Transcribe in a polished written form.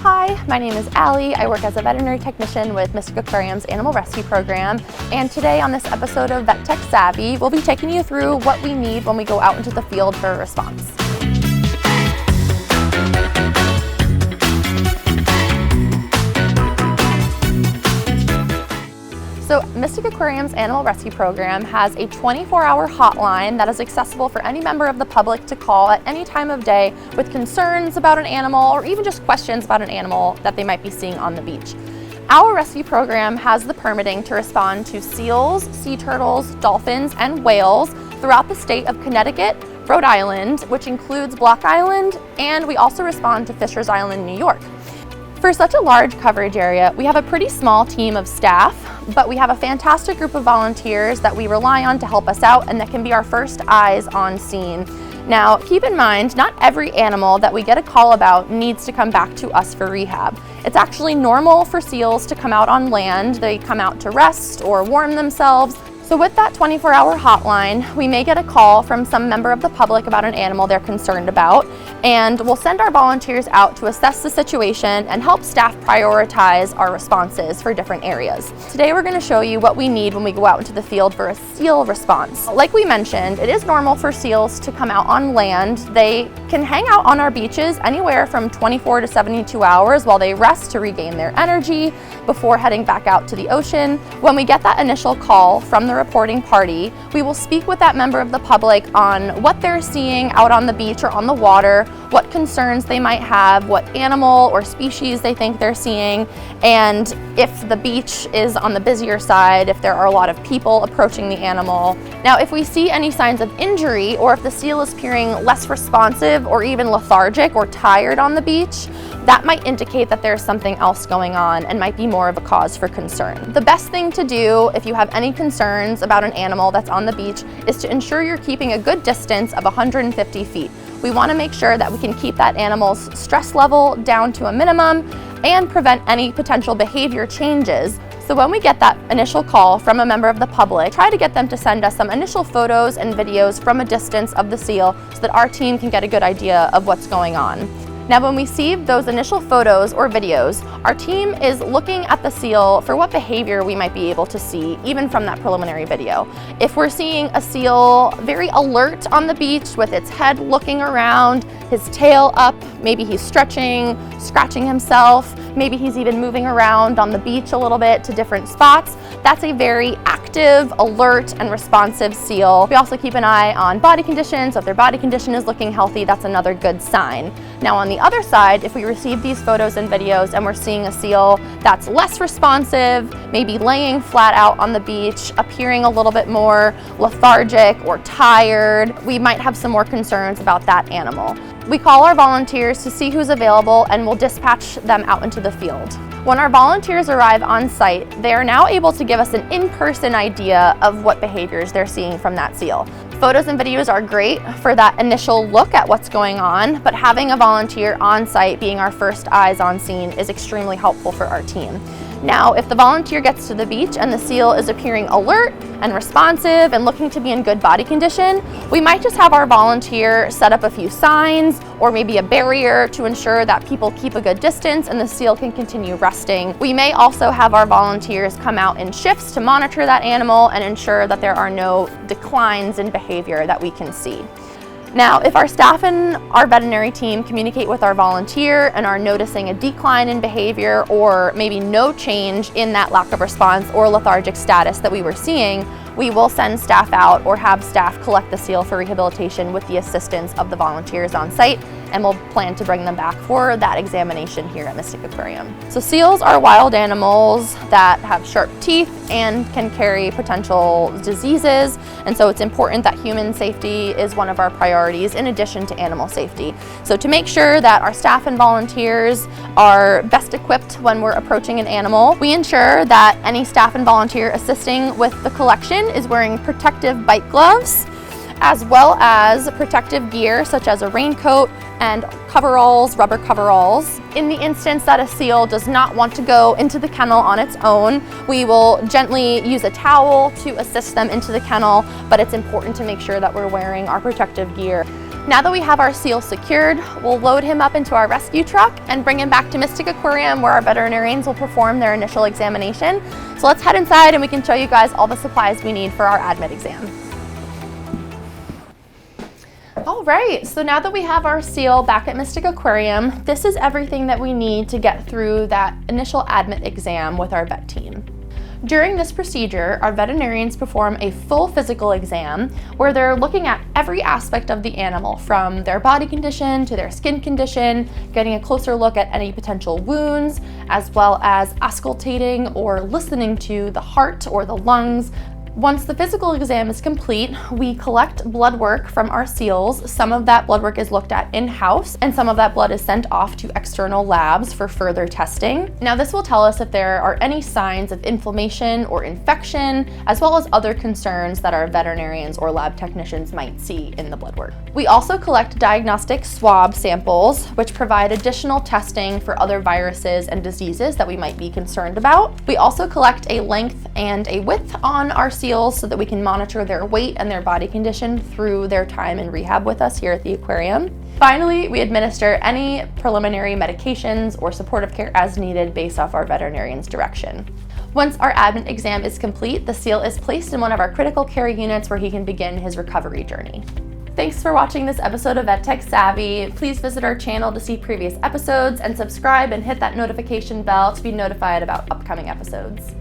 Hi, my name is Allie. I work as a veterinary technician with Mystic Aquarium's Animal Rescue Program. And today on this episode of Vet Tech Savvy, we'll be taking you through what we need when we go out into the field for a response. So Mystic Aquarium's Animal Rescue Program has a 24-hour hotline that is accessible for any member of the public to call at any time of day with concerns about an animal or even just questions about an animal that they might be seeing on the beach. Our rescue program has the permitting to respond to seals, sea turtles, dolphins, and whales throughout the state of Connecticut, Rhode Island, which includes Block Island, and we also respond to Fisher's Island, New York. For such a large coverage area, we have a pretty small team of staff, but we have a fantastic group of volunteers that we rely on to help us out and that can be our first eyes on scene. Now, keep in mind, not every animal that we get a call about needs to come back to us for rehab. It's actually normal for seals to come out on land. They come out to rest or warm themselves. So with that 24-hour hotline, we may get a call from some member of the public about an animal they're concerned about, and we'll send our volunteers out to assess the situation and help staff prioritize our responses for different areas. Today we're going to show you what we need when we go out into the field for a seal response. Like we mentioned, it is normal for seals to come out on land. They can hang out on our beaches anywhere from 24 to 72 hours while they rest to regain their energy before heading back out to the ocean. When we get that initial call from the reporting party, we will speak with that member of the public on what they're seeing out on the beach or on the water, what concerns they might have, what animal or species they think they're seeing, and if the beach is on the busier side, if there are a lot of people approaching the animal. Now, if we see any signs of injury or if the seal is appearing less responsive or even lethargic or tired on the beach, that might indicate that there's something else going on and might be more of a cause for concern. The best thing to do if you have any concerns about an animal that's on the beach is to ensure you're keeping a good distance of 150 feet. We want to make sure that we can keep that animal's stress level down to a minimum and prevent any potential behavior changes. So when we get that initial call from a member of the public, try to get them to send us some initial photos and videos from a distance of the seal so that our team can get a good idea of what's going on. Now, when we receive those initial photos or videos, our team is looking at the seal for what behavior we might be able to see, even from that preliminary video. If we're seeing a seal very alert on the beach with its head looking around, his tail up, maybe he's stretching, scratching himself, maybe he's even moving around on the beach a little bit to different spots, that's a very active, alert, and responsive seal. We also keep an eye on body condition, so if their body condition is looking healthy, that's another good sign. Now on the other side, if we receive these photos and videos and we're seeing a seal that's less responsive, maybe laying flat out on the beach, appearing a little bit more lethargic or tired, we might have some more concerns about that animal. We call our volunteers to see who's available and we'll dispatch them out into the field. When our volunteers arrive on site, they are now able to give us an in-person idea of what behaviors they're seeing from that seal. Photos and videos are great for that initial look at what's going on, but having a volunteer on site being our first eyes on scene is extremely helpful for our team. Now, if the volunteer gets to the beach and the seal is appearing alert and responsive and looking to be in good body condition, we might just have our volunteer set up a few signs or maybe a barrier to ensure that people keep a good distance and the seal can continue resting. We may also have our volunteers come out in shifts to monitor that animal and ensure that there are no declines in behavior that we can see. Now, if our staff and our veterinary team communicate with our volunteer and are noticing a decline in behavior or maybe no change in that lack of response or lethargic status that we were seeing, we will send staff out or have staff collect the seal for rehabilitation with the assistance of the volunteers on site, and we'll plan to bring them back for that examination here at Mystic Aquarium. So seals are wild animals that have sharp teeth and can carry potential diseases, and so it's important that human safety is one of our priorities in addition to animal safety. So to make sure that our staff and volunteers are best equipped when we're approaching an animal, we ensure that any staff and volunteer assisting with the collection is wearing protective bite gloves, as well as protective gear such as a raincoat and coveralls, rubber coveralls. In the instance that a seal does not want to go into the kennel on its own, we will gently use a towel to assist them into the kennel, but it's important to make sure that we're wearing our protective gear. Now that we have our seal secured, we'll load him up into our rescue truck and bring him back to Mystic Aquarium where our veterinarians will perform their initial examination. So let's head inside and we can show you guys all the supplies we need for our admit exam. All right, so now that we have our seal back at Mystic Aquarium, this is everything that we need to get through that initial admit exam with our vet team. During this procedure, our veterinarians perform a full physical exam where they're looking at every aspect of the animal, from their body condition to their skin condition, getting a closer look at any potential wounds, as well as auscultating or listening to the heart or the lungs. Once the physical exam is complete, we collect blood work from our seals. Some of that blood work is looked at in-house, and some of that blood is sent off to external labs for further testing. Now, this will tell us if there are any signs of inflammation or infection, as well as other concerns that our veterinarians or lab technicians might see in the blood work. We also collect diagnostic swab samples, which provide additional testing for other viruses and diseases that we might be concerned about. We also collect a length and a width on our seals so that we can monitor their weight and their body condition through their time in rehab with us here at the aquarium. Finally, we administer any preliminary medications or supportive care as needed based off our veterinarian's direction. Once our admit exam is complete, the seal is placed in one of our critical care units where he can begin his recovery journey. Thanks for watching this episode of VetTech Savvy. Please visit our channel to see previous episodes and subscribe and hit that notification bell to be notified about upcoming episodes.